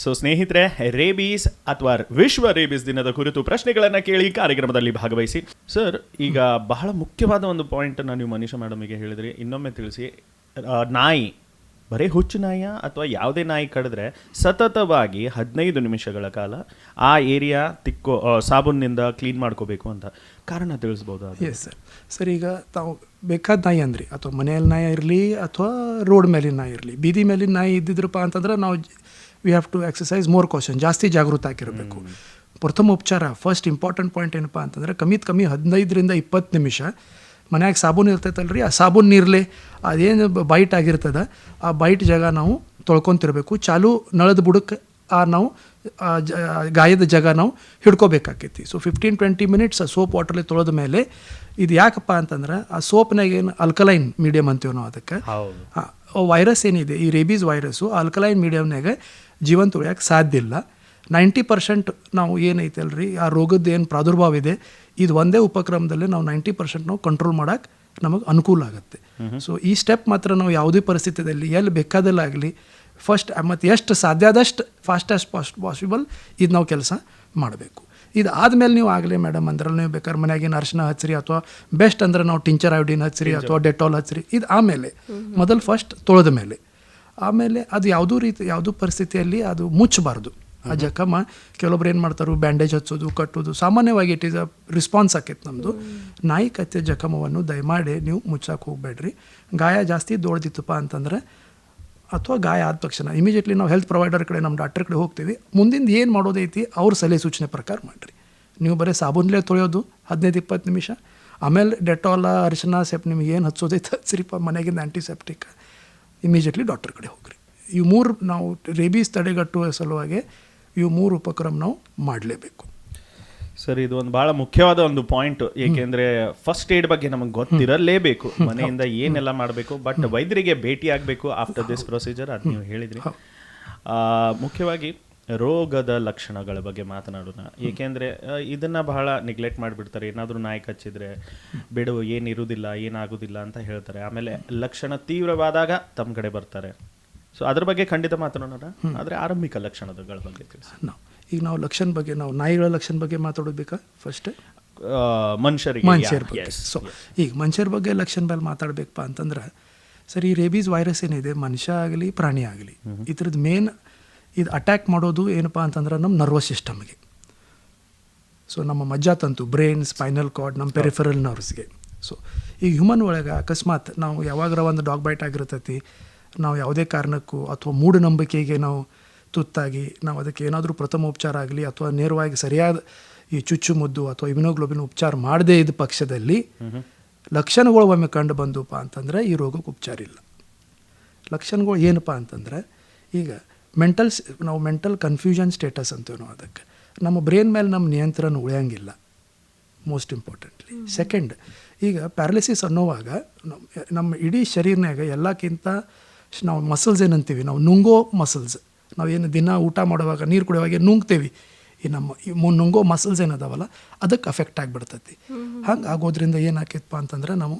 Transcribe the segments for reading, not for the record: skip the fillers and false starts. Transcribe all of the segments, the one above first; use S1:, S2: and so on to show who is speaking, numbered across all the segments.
S1: So ಸ್ನೇಹಿತರೆ, rabies ಅಥವಾ ವಿಶ್ವ ರೇಬೀಸ್ ದಿನದ ಕುರಿತು ಪ್ರಶ್ನೆಗಳನ್ನು ಕೇಳಿ ಕಾರ್ಯಕ್ರಮದಲ್ಲಿ ಭಾಗವಹಿಸಿ. ಸರ್, ಈಗ ಬಹಳ ಮುಖ್ಯವಾದ ಒಂದು ಪಾಯಿಂಟನ್ನು ನೀವು ಮನೀಷಾ ಮೇಡಮಿಗೆ ಹೇಳಿದ್ರಿ, ಇನ್ನೊಮ್ಮೆ ತಿಳಿಸಿ. ನಾಯಿ ಬರೀ ಹುಚ್ಚು ನಾಯಿಯ ಅಥವಾ ಯಾವುದೇ ನಾಯಿ ಕಡಿದ್ರೆ ಸತತವಾಗಿ 15 ನಿಮಿಷಗಳ ಕಾಲ ಆ ಏರಿಯಾ ಸಾಬೂನಿಂದ ಕ್ಲೀನ್ ಮಾಡ್ಕೋಬೇಕು ಅಂತ ಕಾರಣ ತಿಳಿಸ್ಬೋದು?
S2: Yes sir. ಸರ್, ಈಗ ತಾವು ಬೇಕಾದ ನಾಯಿ ಅಂದ್ರಿ, ಅಥವಾ ಮನೆಯಲ್ಲಿ ನಾಯಿ ಇರಲಿ ಅಥವಾ ರೋಡ್ ಮೇಲಿನ ನಾಯಿ ಇರಲಿ, ಬೀದಿ ಮೇಲಿನ ನಾಯಿ ಇದ್ದಿದ್ರಪ್ಪ ಅಂತಂದ್ರೆ ನಾವು we have to exercise more caution, ಜಾಸ್ತಿ ಜಾಗೃತ ಆಗಿರಬೇಕು. ಪ್ರಥಮ ಉಪಚಾರ ಫಸ್ಟ್ ಇಂಪಾರ್ಟೆಂಟ್ ಪಾಯಿಂಟ್ ಏನಪ್ಪ ಅಂತಂದರೆ ಕಮ್ಮಿ 15ರಿಂದ 20 ನಿಮಿಷ ಮನ್ಯಾಗ ಸಾಬೂನು ಇರ್ತೈತಲ್ರಿ, ಆ ಸಾಬೂನು ನೀರ್ಲೆ ಅದೇನು ಬೈಟ್ ಆಗಿರ್ತದೆ ಆ ಬೈಟ್ ಜಾಗ ನಾವು ತೊಳ್ಕೊತಿರ್ಬೇಕು. ಚಾಲು ನಳದ ಬುಡಕ್ಕೆ ನಾವು ಗಾಯದ ಜಾಗ ನಾವು ಹಿಡ್ಕೋಬೇಕಾಕೈತಿ. ಸೊ 15-20 ಮಿನಿಟ್ಸ್ ಸೋಪ್ ವಾಟರ್ಲಿ ತೊಳೆದ ಮೇಲೆ, ಇದು ಯಾಕಪ್ಪ ಅಂತಂದ್ರೆ ಆ ಸೋಪ್ನಾಗ ಏನು ಅಲ್ಕಲೈನ್ ಮೀಡಿಯಮ್ ಅಂತೀವಿ ನಾವು, ಅದಕ್ಕೆ ವೈರಸ್ ಏನಿದೆ ಈ ರೇಬೀಸ್ ವೈರಸ್ಸು ಆಲ್ಕಲೈನ್ ಮೀಡಿಯಮ್ನಾಗ ಜೀವಂತ ಉಳಿಯೋಕ್ಕೆ ಸಾಧ್ಯ ಇಲ್ಲ. 90% ನಾವು ಏನೈತೆ ಅಲ್ರಿ ಆ ರೋಗದ ಏನು ಪ್ರಾದುರ್ಭಾವ ಇದೆ, ಇದು ಒಂದೇ ಉಪಕ್ರಮದಲ್ಲಿ ನಾವು 90% ನಾವು ಕಂಟ್ರೋಲ್ ಮಾಡೋಕ್ಕೆ ನಮಗೆ ಅನುಕೂಲ ಆಗುತ್ತೆ. ಸೊ ಈ ಸ್ಟೆಪ್ ಮಾತ್ರ ನಾವು ಯಾವುದೇ ಪರಿಸ್ಥಿತಿಯಲ್ಲಿ ಎಲ್ಲಿ ಬೇಕಾದಲ್ಲಾಗಲಿ ಫಸ್ಟ್ ಮತ್ತು ಎಷ್ಟು ಸಾಧ್ಯ ಆದಷ್ಟು ಫಾಸ್ಟೆಸ್ಟ್ ಪಾಸಿಬಲ್ ಇದು ನಾವು ಕೆಲಸ ಮಾಡಬೇಕು. ಇದು ಆದಮೇಲೆ ನೀವು ಆಗಲಿ ಮೇಡಮ್ ಅಂದ್ರೆ ನೀವು ಬೇಕಾದ್ರೆ ಮನೆಯಾಗಿನ ಅರಿಶಿನ ಹಚ್ಚಿರಿ, ಅಥವಾ ಬೆಸ್ಟ್ ಅಂದ್ರೆ ನಾವು ಟಿಂಚರ್ ಐಯೋಡಿನ್ ಹಚ್ಚಿರಿ ಅಥವಾ ಡೆಟಾಲ್ ಹಚ್ಚಿರಿ. ಇದು ಆಮೇಲೆ ಮೊದಲು ಫಸ್ಟ್ ತೊಳೆದ ಮೇಲೆ, ಆಮೇಲೆ ಅದು ಯಾವುದೂ ಪರಿಸ್ಥಿತಿಯಲ್ಲಿ ಅದು ಮುಚ್ಚಬಾರ್ದು. ಆ ಜಖಮ ಕೆಲವೊಬ್ರು ಏನು ಮಾಡ್ತಾರೆ, ಬ್ಯಾಂಡೇಜ್ ಹಚ್ಚೋದು, ಕಟ್ಟೋದು. ಸಾಮಾನ್ಯವಾಗಿ ಇಟ್ ಈಸ್ ಅ ರಿಸ್ಪಾನ್ಸ್ ಆಕೈತೆ ನಮ್ಮದು. ನಾಯಿ ಕತ್ತೆ ಜಖಮವನ್ನು ದಯಮಾಡಿ ನೀವು ಮುಚ್ಚಕ್ಕೆ ಹೋಗಬೇಡ್ರಿ. ಗಾಯ ಜಾಸ್ತಿ ದೊಡ್ದಿತ್ತಪ್ಪ ಅಂತಂದರೆ ಅಥವಾ ಗಾಯ ಆದ ತಕ್ಷಣ ಇಮಿಡಿಯೇಟ್ಲಿ ನಾವು ಹೆಲ್ತ್ ಪ್ರೊವೈಡರ್ ಕಡೆ, ನಮ್ಮ ಡಾಕ್ಟರ್ ಕಡೆ ಹೋಗ್ತೀವಿ. ಮುಂದಿನ ಏನು ಮಾಡೋದೈತಿ ಅವ್ರ ಸಲಹೆ ಸೂಚನೆ ಪ್ರಕಾರ ಮಾಡಿರಿ. ನೀವು ಬರೀ ಸಾಬೂನ್ಲೇ ತೊಳೆಯೋದು 15-20 ನಿಮಿಷ, ಆಮೇಲೆ ಡೆಟಾಲ ಅರಿಶಿನ ನಿಮಗೆ ಏನು ಹಚ್ಚೋದೈತೆ ಹಚ್ಚಿರಿಪ್ಪ, ಮನೆಗಿಂದ ಆ್ಯಂಟಿಸೆಪ್ಟಿಕ್, ಇಮಿಡಿಯೇಟ್ಲಿ ಡಾಕ್ಟರ್ ಕಡೆ ಹೋಗ್ರಿ. ಇವು 3 ನಾವು ರೇಬೀಸ್ ತಡೆಗಟ್ಟುವ ಸಲುವಾಗಿ ಇವು 3 ಉಪಕ್ರಮ ನಾವು ಮಾಡಲೇಬೇಕು.
S1: ಸರ್, ಇದು ಒಂದು ಭಾಳ ಮುಖ್ಯವಾದ ಒಂದು ಪಾಯಿಂಟ್. ಏಕೆಂದರೆ ಫಸ್ಟ್ ಏಡ್ ಬಗ್ಗೆ ನಮಗೆ ಗೊತ್ತಿರಲೇಬೇಕು, ಮನೆಯಿಂದ ಏನೆಲ್ಲ ಮಾಡಬೇಕು. ಬಟ್ ವೈದ್ಯರಿಗೆ ಭೇಟಿ ಆಗಬೇಕು ಆಫ್ಟರ್ ದಿಸ್ ಪ್ರೊಸೀಜರ್, ಅದು ನೀವು ಹೇಳಿದ್ರಿ. ಮುಖ್ಯವಾಗಿ ರೋಗದ ಲಕ್ಷಣಗಳ ಬಗ್ಗೆ ಮಾತನಾಡೋಣ. ಏಕೆಂದರೆ ಇದನ್ನು ಬಹಳ ನೆಗ್ಲೆಕ್ಟ್ ಮಾಡಿಬಿಡ್ತಾರೆ. ಏನಾದರೂ ನಾಯಿ ಕಚ್ಚಿದ್ರೆ ಬಿಡು, ಏನಿರುವುದಿಲ್ಲ, ಏನಾಗೋದಿಲ್ಲ ಅಂತ ಹೇಳ್ತಾರೆ. ಆಮೇಲೆ ಲಕ್ಷಣ ತೀವ್ರವಾದಾಗ ತಮ್ಮ ಕಡೆ ಬರ್ತಾರೆ. ಸೊ ಅದ್ರ ಬಗ್ಗೆ ಖಂಡಿತ ಮಾತಾಡೋಣ. ಆದರೆ ಆರಂಭಿಕ ಲಕ್ಷಣಗಳ ಬಗ್ಗೆ ತಿಳಿಸಿ.
S2: ಈಗ ನಾವು ಲಕ್ಷಣ ಬಗ್ಗೆ, ನಾವು ನಾಯಿಗಳ ಲಕ್ಷಣ ಬಗ್ಗೆ ಮಾತಾಡೋಬೇಕಾ ಫಸ್ಟ್? ಮನುಷ್ಯರ ಬಗ್ಗೆ. ಸೊ ಈಗ ಮನುಷ್ಯರ ಬಗ್ಗೆ ಲಕ್ಷಣ ಮೇಲೆ ಮಾತಾಡಬೇಕಪ್ಪ ಅಂತಂದ್ರೆ, ಸರ್, ಈ ರೇಬೀಸ್ ವೈರಸ್ ಏನಿದೆ, ಮನುಷ್ಯ ಆಗಲಿ ಪ್ರಾಣಿ ಆಗಲಿ, ಇದ್ರದ್ದು ಮೇನ್ ಇದು ಅಟ್ಯಾಕ್ ಮಾಡೋದು ಏನಪ್ಪ ಅಂತಂದ್ರೆ ನಮ್ಮ ನರ್ವಸ್ ಸಿಸ್ಟಮ್ಗೆ. ಸೊ ನಮ್ಮ ಮಜ್ಜಾತಂತು, ಬ್ರೈನ್, ಸ್ಪೈನಲ್ ಕಾರ್ಡ್, ನಮ್ಮ ಪೆರಿಫೆರಲ್ ನರ್ವ್ಸ್ಗೆ. ಸೊ ಈಗ ಹ್ಯೂಮನ್ ಒಳಗೆ ಅಕಸ್ಮಾತ್ ನಾವು ಯಾವಾಗಾರ ಒಂದು ಡಾಗ್ ಬೈಟ್ ಆಗಿರ್ತೈತಿ, ನಾವು ಯಾವುದೇ ಕಾರಣಕ್ಕೂ ಅಥವಾ ಮೂಢನಂಬಿಕೆಗೆ ನಾವು ತುತ್ತಾಗಿ ನಾವು ಅದಕ್ಕೆ ಏನಾದರೂ ಪ್ರಥಮ ಉಪಚಾರ ಆಗಲಿ ಅಥವಾ ನೇರವಾಗಿ ಸರಿಯಾದ ಈ ಚುಚ್ಚುಮದ್ದು ಅಥವಾ ಇಮ್ಯುನೋಗ್ಲೋಬಿನ್ ಉಪಚಾರ ಮಾಡದೇ ಇದ್ದ ಪಕ್ಷದಲ್ಲಿ ಲಕ್ಷಣಗಳು ಒಮ್ಮೆ ಕಂಡು ಬಂದಪ್ಪ ಅಂತಂದರೆ ಈ ರೋಗಕ್ಕೆ ಉಪಚಾರ ಇಲ್ಲ. ಲಕ್ಷಣಗಳು ಏನಪ್ಪ ಅಂತಂದರೆ, ಈಗ ನಾವು ಮೆಂಟಲ್ ಕನ್ಫ್ಯೂಷನ್ ಸ್ಟೇಟಸ್ ಅಂತೀವಿ ನಾವು. ಅದಕ್ಕೆ ನಮ್ಮ ಬ್ರೈನ್ ಮೇಲೆ ನಮ್ಮ ನಿಯಂತ್ರಣ ಉಳಿಯಂಗಿಲ್ಲ, ಮೋಸ್ಟ್ ಇಂಪಾರ್ಟೆಂಟ್ಲಿ. ಸೆಕೆಂಡ್, ಈಗ ಪ್ಯಾರಲಿಸಿಸ್ ಅನ್ನೋವಾಗ ನಮ್ಮ ಇಡೀ ಶರೀರನಾಗ ಎಲ್ಲಕ್ಕಿಂತ ನಾವು ಮಸಲ್ಸ್ ಏನಂತೀವಿ, ನಾವು ನುಂಗೋ ಮಸಲ್ಸ್, ನಾವೇನು ದಿನ ಊಟ ಮಾಡುವಾಗ ನೀರು ಕುಡಿಯುವಾಗ ನುಂಗ್ತೇವಿ, ಈ ನಮ್ಮ ನುಂಗೋ ಮಸಲ್ಸ್ ಏನದಾವಲ್ಲ ಅದಕ್ಕೆ ಅಫೆಕ್ಟ್ ಆಗಿಬಿಡ್ತೈತಿ. ಹಂಗೆ ಆಗೋದ್ರಿಂದ ಏನಾಕೈತಪ್ಪ ಅಂತಂದ್ರೆ ನಾವು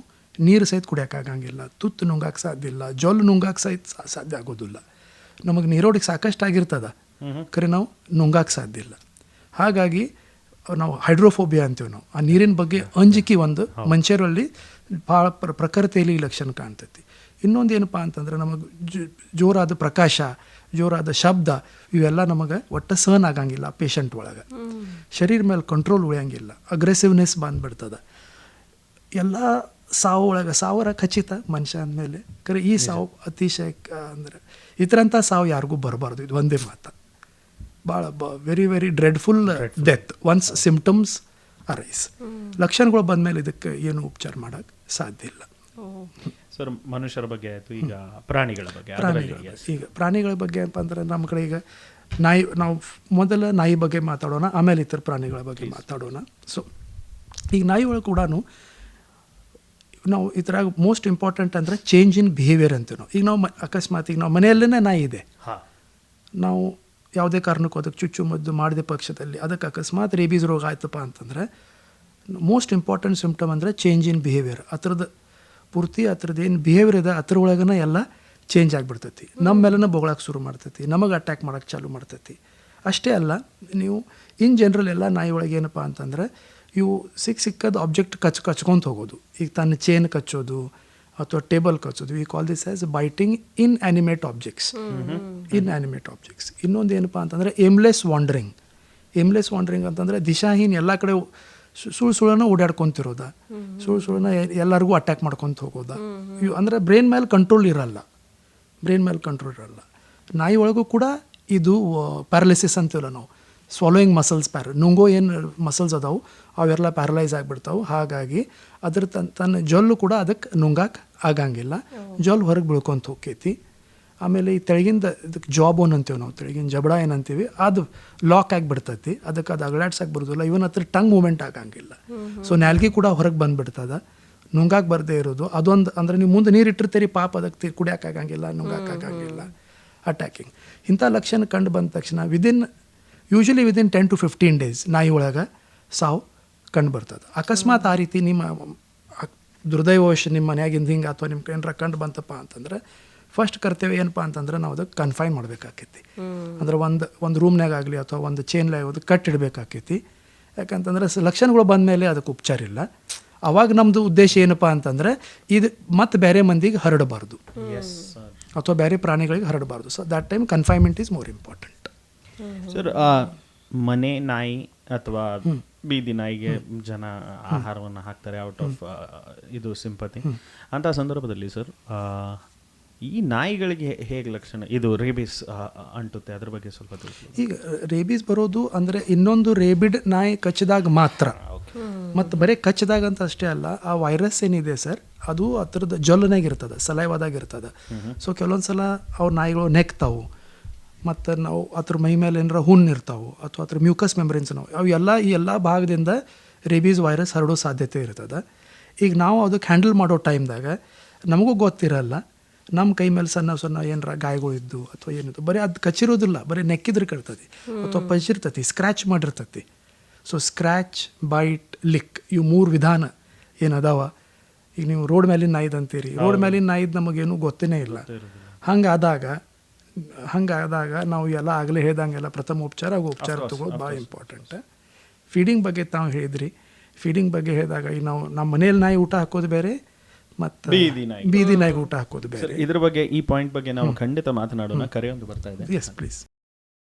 S2: ನೀರು ಸಹಿತ ಕುಡಿಯೋಕ್ಕಾಗಂಗಿಲ್ಲ, ತುತ್ತು ನುಂಗಕ್ಕೆ ಸಾಧ್ಯ ಇಲ್ಲ, ಜೊಲ್ಲು ನುಂಗಕ್ಕೆ ಸಹಿತ ಸಾಧ್ಯ ಆಗೋದಿಲ್ಲ. ನಮಗೆ ನೀರೋಡಿಗೆ ಸಾಕಷ್ಟು ಆಗಿರ್ತದ, ಖರೆ ನಾವು ನುಂಗಕ್ಕೆ ಸಾಧ್ಯ ಇಲ್ಲ. ಹಾಗಾಗಿ ನಾವು ಹೈಡ್ರೋಫೋಬಿಯಾ ಅಂತೀವಿ ನಾವು. ಆ ನೀರಿನ ಬಗ್ಗೆ ಅಂಜಿಕೆ ಒಂದು ಮನುಷ್ಯರಲ್ಲಿ ಭಾಳ ಪ್ರಕೃತಿಯಲ್ಲಿ ಲಕ್ಷಣ ಕಾಣ್ತೈತಿ. ಇನ್ನೊಂದು ಏನಪ್ಪ ಅಂತಂದ್ರೆ, ನಮಗೆ ಜೋರಾದ ಪ್ರಕಾಶ, ಜೋರಾದ ಶಬ್ದ, ಇವೆಲ್ಲ ನಮಗೆ ಒಟ್ಟು ಸಹನ್ ಆಗಂಗಿಲ್ಲ ಪೇಷಂಟ್ ಒಳಗೆ. ಶರೀರ ಮೇಲೆ ಕಂಟ್ರೋಲ್ ಉಳಿಯಂಗಿಲ್ಲ, ಅಗ್ರೆಸಿವ್ನೆಸ್ ಬಂದುಬಿಡ್ತದೆ. ಎಲ್ಲ ಸಾವು ಒಳಗೆ ಸಾವಿರ ಖಚಿತ ಮನುಷ್ಯ ಅಂದಮೇಲೆ. ಖರೆ ಈ ಸಾವು ಅತಿಶಯ ಅಂದರೆ ಈ ಥರಂಥ ಸಾವು ಯಾರಿಗೂ ಬರಬಾರ್ದು, ಇದು ಒಂದೇ ಮಾತು. ಭಾಳ very very dreadful death once symptoms arise. ಲಕ್ಷಣಗಳು ಬಂದಮೇಲೆ ಇದಕ್ಕೆ ಏನು ಉಪಚಾರ ಮಾಡೋಕ್ಕೆ ಸಾಧ್ಯ ಇಲ್ಲ.
S1: ಸರ್, ಮನುಷ್ಯರ ಬಗ್ಗೆ ಆಯಿತು, ಈಗ ಪ್ರಾಣಿಗಳ ಬಗ್ಗೆ.
S2: ಈಗ ಪ್ರಾಣಿಗಳ ಬಗ್ಗೆ ಏನಪ್ಪ ಅಂದ್ರೆ, ನಮ್ಮ ಕಡೆ ಈಗ ನಾಯಿ, ನಾವು ಮೊದಲ ನಾಯಿ ಬಗ್ಗೆ ಮಾತಾಡೋಣ, ಆಮೇಲೆ ಇತರ ಪ್ರಾಣಿಗಳ ಬಗ್ಗೆ ಮಾತಾಡೋಣ. ಸೊ ಈಗ ನಾಯಿ ಒಳಗೆ ಕೂಡ ನಾವು ಈ ಥರ ಮೋಸ್ಟ್ ಇಂಪಾರ್ಟೆಂಟ್ ಅಂದರೆ ಚೇಂಜ್ ಇನ್ ಬಿಹೇವಿಯರ್ ಅಂತೀವಿ ನಾವು. ಈಗ ನಾವು ಅಕಸ್ಮಾತ್ ಈಗ ನಾವು ಮನೆಯಲ್ಲೇ ನಾಯಿ ಇದೆ, ನಾವು ಯಾವುದೇ ಕಾರಣಕ್ಕೂ ಅದಕ್ಕೆ ಚುಚ್ಚುಮದ್ದು ಮಾಡಿದ ಪಕ್ಷದಲ್ಲಿ ಅದಕ್ಕೆ ಅಕಸ್ಮಾತ್ ರೇಬೀಸ್ ರೋಗ ಆಯ್ತಪ್ಪ ಅಂತಂದರೆ, ಮೋಸ್ಟ್ ಇಂಪಾರ್ಟೆಂಟ್ ಸಿಂಪ್ಟಮ್ ಅಂದರೆ ಚೇಂಜ್ ಇನ್ ಬಿಹೇವಿಯರ್. ಆ ಥರದ್ದು ಪೂರ್ತಿ ಆ ಥರದ್ದು ಏನು ಬಿಹೇವಿಯರ್ ಇದೆ ಅದ್ರ ಒಳಗನ ಎಲ್ಲ ಚೇಂಜ್ ಆಗಿಬಿಡ್ತೈತಿ. ನಮ್ಮ ಮೇಲೇ ಬೊಗಳಕ್ಕೆ ಶುರು ಮಾಡ್ತೈತಿ, ನಮಗೆ ಅಟ್ಯಾಕ್ ಮಾಡೋಕ್ಕೆ ಚಾಲು ಮಾಡ್ತೈತಿ. ಅಷ್ಟೇ ಅಲ್ಲ, ನೀವು ಇನ್ ಜನರಲ್ ಎಲ್ಲ ನಾಯಿ ಒಳಗೆ ಏನಪ್ಪ ಅಂತಂದ್ರೆ ಇವು ಸಿಕ್ಕದ ಆಬ್ಜೆಕ್ಟ್ ಕಚ್ಕೊಂತ ಹೋಗೋದು. ಈಗ ತನ್ನ ಚೇನ್ ಕಚ್ಚೋದು ಅಥವಾ ಟೇಬಲ್ ಕಚ್ಚೋದು. We call this as biting inanimate objects. ಇನ್ನೊಂದು ಏನಪ್ಪ ಅಂತಂದರೆ ಏಮ್ಲೆಸ್ ವಾಂಡ್ರಿಂಗ್ ಅಂತಂದರೆ ದಿಶಾಹೀನ ಎಲ್ಲ ಕಡೆ ಸುಳ್ಳು ಓಡಾಡ್ಕೊತಿರೋದ, ಸುಳ್ಳು ಎಲ್ಲರಿಗೂ ಅಟ್ಯಾಕ್ ಮಾಡ್ಕೊತ ಹೋಗೋದ. ಇವು ಅಂದರೆ ಬ್ರೈನ್ ಮೇಲೆ ಕಂಟ್ರೋಲ್ ಇರಲ್ಲ. ನಾಯಿ ಒಳಗೂ ಕೂಡ ಇದು ಪ್ಯಾರಲಿಸಿಸ್ ಅಂತೀವಲ್ಲ ನಾವು, ಸ್ವಾಲೋಯಿಂಗ್ ಮಸಲ್ಸ್ ನುಂಗೋ ಏನು ಮಸಲ್ಸ್ ಅದಾವು ಅವೆಲ್ಲ ಪ್ಯಾರಲೈಸ್ ಆಗಿಬಿಡ್ತಾವೆ. ಹಾಗಾಗಿ ಅದ್ರ ತನ್ನ ಜೊಲ್ಲು ಕೂಡ ಅದಕ್ಕೆ ನುಂಗಕ್ಕೆ ಆಗಂಗಿಲ್ಲ, ಜೊಲ್ಲು ಹೊರಗೆ ಬೀಳ್ಕೊಂತ ಹೋಗ್ತೈತಿ. ಆಮೇಲೆ ಈ ತೆಳಗಿಂದ ಇದಕ್ಕೆ ಜಾಬೋನ್ ಅಂತೀವಿ ನಾವು, ತೆಳಗಿನ ಜಬಡ ಏನಂತೀವಿ, ಅದು ಲಾಕ್ ಆಗಿಬಿಡ್ತೈತಿ. ಅದಕ್ಕೆ ಅದು ಅಗಲಾಡ್ಸಕ್ಕೆ ಬರೋದಿಲ್ಲ. ಇವನ್ ಹತ್ರ ಟಂಗ್ ಮೂಮೆಂಟ್ ಆಗಂಗಿಲ್ಲ. ಸೊ ನಾಲ್ಗೆ ಕೂಡ ಹೊರಗೆ ಬಂದುಬಿಡ್ತದ, ನುಂಗಾಕೆ ಬರದೇ ಇರೋದು ಅದೊಂದು. ಅಂದರೆ ನೀವು ಮುಂದೆ ನೀರು ಇಟ್ಟಿರ್ತೀರಿ, ಪಾಪ ಅದಕ್ಕೆ ಕುಡಿಯೋಕ್ಕಾಗಂಗಿಲ್ಲ, ನುಂಗಾಕಾಗಂಗಿಲ್ಲ, ಅಟ್ಯಾಕಿಂಗ್. ಇಂಥ ಲಕ್ಷಣ ಕಂಡು ಬಂದ ತಕ್ಷಣ ಯೂಶ್ವಲಿ ವಿದಿನ್ 10 to 15 days ನಾಯಿ ಒಳಗೆ ಸಾವು ಕಂಡು ಬರ್ತದೆ. ಅಕಸ್ಮಾತ್ ಆ ರೀತಿ ನಿಮ್ಮ ದುರ್ದೈವವಶ ನಿಮ್ಮ ಮನೆಯಾಗಿಂದ ಹಿಂಗೆ ಅಥವಾ ನಿಮ್ಮ ಏನಾರ ಕಂಡು ಬಂತಪ್ಪ ಅಂತಂದ್ರೆ ಫಸ್ಟ್ ಕರ್ತವ್ಯ ಏನಪ್ಪ ಅಂತಂದ್ರೆ ನಾವು ಅದಕ್ಕೆ ಕನ್ಫೈನ್ ಮಾಡಬೇಕಾಕೈತಿ. ಅಂದ್ರೆ ಒಂದು ರೂಮ್ನಾಗ ಆಗಲಿ ಅಥವಾ ಒಂದು ಚೇನ್ಲಾಗ ಅದು ಕಟ್ಟಿಡ್ಬೇಕಾಕೈತಿ. ಯಾಕಂತಂದ್ರೆ ಲಕ್ಷಣಗಳು ಬಂದ ಮೇಲೆ ಅದಕ್ಕೆ ಉಪಚಾರ ಇಲ್ಲ. ಅವಾಗ ನಮ್ಮದು ಉದ್ದೇಶ ಏನಪ್ಪ ಅಂತಂದ್ರೆ ಇದು ಮತ್ತೆ ಬೇರೆ ಮಂದಿಗೆ ಹರಡಬಾರ್ದು ಅಥವಾ ಬೇರೆ ಪ್ರಾಣಿಗಳಿಗೆ ಹರಡಬಾರ್ದು. So that time confinement is more important.
S1: Sir, ಮನೆ ನಾಯಿ ಅಥವಾ ಬೀದಿ ನಾಯಿಗೆ ಜನ ಆಹಾರವನ್ನು ಹಾಕ್ತಾರೆ ಔಟ್ ಆಫ್ ಇದು ಸಿಂಪತಿ. ಅಂಥ ಸಂದರ್ಭದಲ್ಲಿ ಸರ್, ಈ ನಾಯಿಗಳಿಗೆ ಹೇಗೆ ಲಕ್ಷಣ ಇದು ರೇಬಿಸ್ ಅಂಟುತ್ತೆ, ಅದ್ರ ಬಗ್ಗೆ ಸ್ವಲ್ಪ ತಿಳಿಸಿ.
S2: ಈಗ ರೇಬಿಸ್ ಬರೋದು ಅಂದರೆ ಇನ್ನೊಂದು ರೇಬಿಡ್ ನಾಯಿ ಕಚ್ಚಿದಾಗ ಮಾತ್ರ. ಮತ್ತು ಬರೀ ಕಚ್ಚಿದಾಗ ಅಂತ ಅಷ್ಟೇ ಅಲ್ಲ, ಆ ವೈರಸ್ ಏನಿದೆ ಸರ್ ಅದು ಅದರದ್ದು ಜೊಲ್ಲನಾಗ ಇರ್ತದೆ, ಸಲೈವಾದಾಗ ಇರ್ತದೆ. ಸೊ ಕೆಲವೊಂದು ಸಲ ಅವ್ರ ನಾಯಿಗಳು ನೆಕ್ತಾವು, ಮತ್ತು ನಾವು ಅದ್ರ ಮೈ ಮೇಲೆ ಏನಾರ ಹುಣ್ಣು ಇರ್ತಾವೆ ಅಥವಾ ಅದ್ರ ಮ್ಯೂಕಸ್ ಮೆಂಬ್ರೇನ್ಸ್ ಅವು ಈ ಎಲ್ಲ ಭಾಗದಿಂದ ರೇಬೀಸ್ ವೈರಸ್ ಹರಡೋ ಸಾಧ್ಯತೆ ಇರ್ತದೆ. ಈಗ ನಾವು ಅದಕ್ಕೆ ಹ್ಯಾಂಡಲ್ ಮಾಡೋ ಟೈಮ್ದಾಗ ನಮಗೂ ಗೊತ್ತಿರಲ್ಲ, ನಮ್ಮ ಕೈ ಮೇಲೆ ಸಣ್ಣ ಏನಾರ ಗಾಯಗಳಿದ್ದು ಅಥವಾ ಏನಿದ್ದು, ಬರೀ ಅದು ಕಚ್ಚಿರೋದಿಲ್ಲ, ಬರೀ ನೆಕ್ಕಿದ್ರೆ ಕಟ್ತದೆ ಅಥವಾ ಪಂಚಿರ್ತತಿ, ಸ್ಕ್ರ್ಯಾಚ್ ಮಾಡಿರ್ತತಿ. ಸೊ ಸ್ಕ್ರ್ಯಾಚ್, ಬೈಟ್, ಲಿಕ್ ಇವು 3 ವಿಧಾನ ಏನದಾವ. ಈಗ ನೀವು ರೋಡ್ ಮೇಲಿನ ನಾಯಿದು ಅಂತೀರಿ, ರೋಡ್ ಮೇಲಿನ ನಾಯಿದು ನಮಗೇನು ಗೊತ್ತೇ ಇಲ್ಲ. ಹಂಗಾದಾಗ ನಾವು ಎಲ್ಲ ಆಗಲೇ ಹೇಳ್ದಂಗೆಲ್ಲ ಪ್ರಥಮ ಉಪಚಾರ ತಗೋದು ಭಾಳ ಇಂಪಾರ್ಟೆಂಟ್. ಫೀಡಿಂಗ್ ಬಗ್ಗೆ ತಾವು ಹೇಳಿದ್ರಿ. ಫೀಡಿಂಗ್ ಬಗ್ಗೆ ಹೇಳಿದಾಗ ಈಗ ನಾವು ನಮ್ಮ ಮನೇಲಿ ನಾಯಿ ಊಟ ಹಾಕೋದು ಬೇರೆ ಮತ್ತು ಬೀದಿ ನಾಯಿಗೆ ಊಟ ಹಾಕೋದು ಬೇರೆ.
S1: ಇದ್ರ ಬಗ್ಗೆ ಈ ಪಾಯಿಂಟ್ ಬಗ್ಗೆ ನಾವು ಖಂಡಿತ ಮಾತನಾಡೋಣ. ಕರೆ ಒಂದು ಬರ್ತಾ ಇದೆ.
S2: Yes please.